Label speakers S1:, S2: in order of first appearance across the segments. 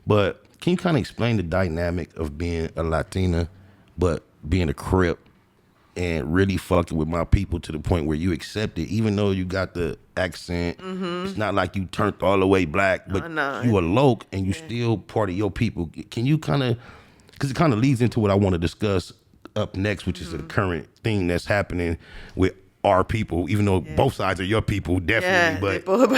S1: But can you kind of explain the dynamic of being a Latina, but being a Crip and really fucking with my people to the point where you accept it, even though you got the accent. It's not like you turned all the way black, but you a Loc and you still part of your people. Can you kind of, because it kind of leads into what I want to discuss up next, which is a current thing that's happening with our people, even though both sides are your people, definitely, but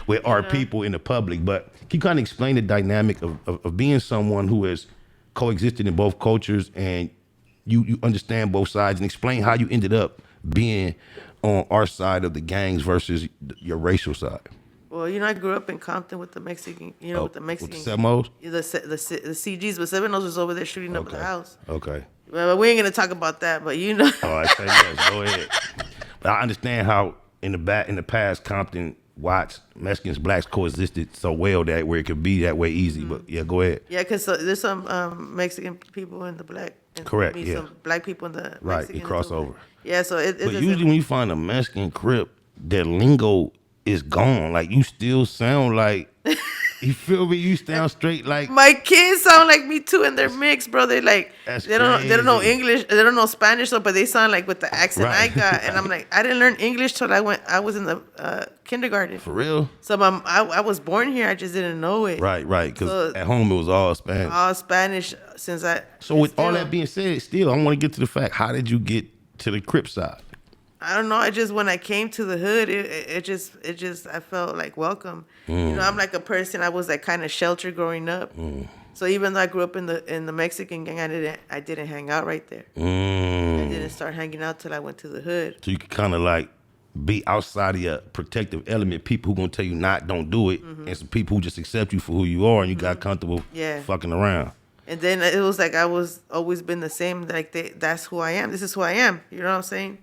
S1: with our people in the public. But can you kind of explain the dynamic of being someone who has coexisted in both cultures and you understand both sides, and explain how you ended up being on our side of the gangs versus your racial side?
S2: Well, I grew up in Compton with the Mexican, with the Mexican.
S1: With the Semos?
S2: The CGs, but Sevenos was over there shooting up the house.
S1: Okay.
S2: Well, we ain't going to talk about that, but
S1: Oh, I say yes, go ahead. But I understand how in the past, Compton watched Mexicans, blacks coexisted so well that where it could be that way easy. But yeah, go ahead.
S2: Yeah, because there's some Mexican people in the black.
S1: Correct,
S2: some black people in the
S1: right,
S2: Mexican.
S1: It crossover.
S2: Yeah, so
S1: but usually when you find a Mexican Crip, their lingo is gone. Like, you still sound like, you feel me? You sound straight like.
S2: My kids sound like me too, and they're mixed, bro. They they don't know English, they don't know Spanish, so but they sound like with the accent I got. And I'm like, I didn't learn English till I was in the kindergarten.
S1: For real?
S2: So I was born here, I just didn't know it.
S1: Right, because at home it was all Spanish.
S2: All Spanish since I.
S1: So with all that being said, still I want to get to the fact, how did you get to the Crip side?
S2: I don't know. I just, when I came to the hood, it just I felt like welcome. I'm like a person. I was like kind of sheltered growing up. So even though I grew up in the Mexican gang, I didn't hang out right there. I didn't start hanging out till I went to the hood.
S1: So you could kind of like be outside of your protective element. People who gonna tell you don't do it, and some people who just accept you for who you are, and you got comfortable fucking around.
S2: And then it was like I was always been the same. Like that's who I am. This is who I am. You know what I'm saying?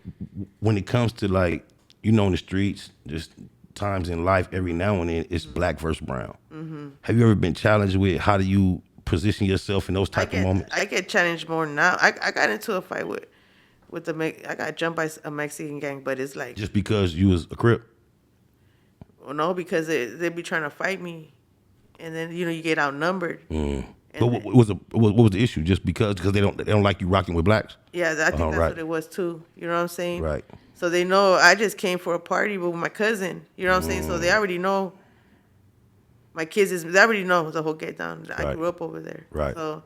S1: When it comes to like, in the streets, just times in life, every now and then, it's black versus brown. Have you ever been challenged with how do you position yourself in those type of moments?
S2: I get challenged more now. I got into a fight with I got jumped by a Mexican gang, but it's like.
S1: Just because you was a Crip?
S2: Well, no, because they be trying to fight me. And then, you get outnumbered.
S1: But what was the issue? Just because they don't like you rocking with blacks?
S2: Yeah, I think that's what it was too. You know what I'm saying?
S1: Right.
S2: So they know I just came for a party with my cousin. You know what I'm saying? So they already know. My kids they already know the whole get down. I grew up over there.
S1: Right.
S2: So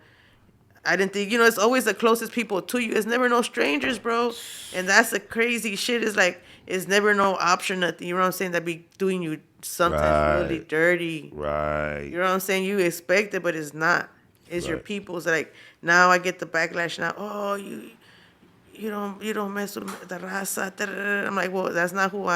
S2: I didn't think, it's always the closest people to you. It's never no strangers, bro. And that's the crazy shit. Is like it's never no option nothing. You know what I'm saying? That be doing you something really dirty.
S1: Right.
S2: You know what I'm saying? You expect it, but it's not. It's your people's. Like now I get the backlash now. Oh, you don't mess with the raza. I'm like, well, that's not who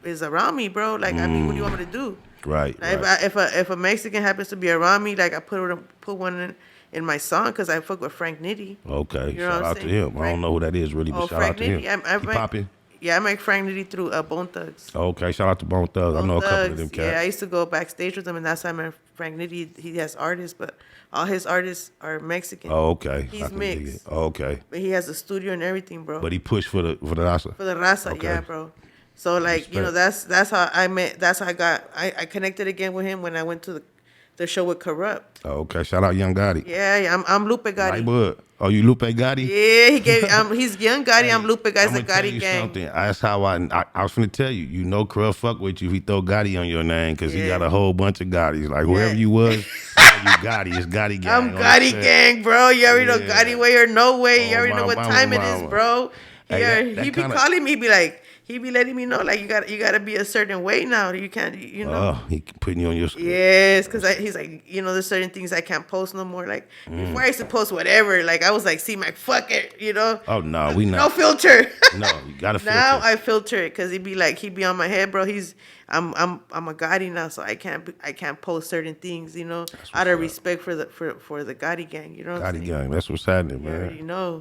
S2: is around me, bro. Like, I mean, what do you want me to do?
S1: Right.
S2: Like, if a Mexican happens to be around me, like I put one in my song because I fuck with Frank Nitty.
S1: Okay. Shout out to him. I don't know who that is really, but shout out to him. He popping?
S2: Yeah, I met Frank Nitty through Bone Thugs.
S1: Okay, shout out to Bone Thugs. I know a couple of them cats.
S2: Yeah, I used to go backstage with him, and that's how I met Frank Nitty. He has artists, but all his artists are Mexican.
S1: Oh, okay.
S2: He's mixed.
S1: Oh, okay.
S2: But he has a studio and everything, bro.
S1: But he pushed for the raza.
S2: For the raza, okay. Yeah, bro. So like, that's how I met. That's how I connected again with him when I went to the show with Corrupt.
S1: Oh, okay. Shout out Young Gotti.
S2: Yeah, I'm Lupe Gotti.
S1: Right, oh, you Lupe Gotti?
S2: Yeah, he's Young Gotti. Hey, I'm Lupe Gotti's the Gotti gang.
S1: Something. That's how I was finna tell you. Corrupt fuck with you if he throw Gotti on your name because he got a whole bunch of Gottis. Like whoever you was, you Gotti. It's Gotti gang.
S2: I'm Gotti gang, bro. You already know Gotti way or no way. You already know what time it is, bro. He be calling me, be like. He be letting me know, like, you gotta be a certain way now. You can't,
S1: Oh, he putting you on your script.
S2: Yes, because he's like, there's certain things I can't post no more. Like, before I used to post whatever. Like, I was like, see, my fuck it,
S1: Oh, no, we not.
S2: No filter.
S1: No, you gotta filter.
S2: Now I filter it because he be on my head, bro. I'm a Gotti now, so I can't post certain things, out of respect for the Gotti gang,
S1: Gotti gang, that's what's happening, man.
S2: You already know.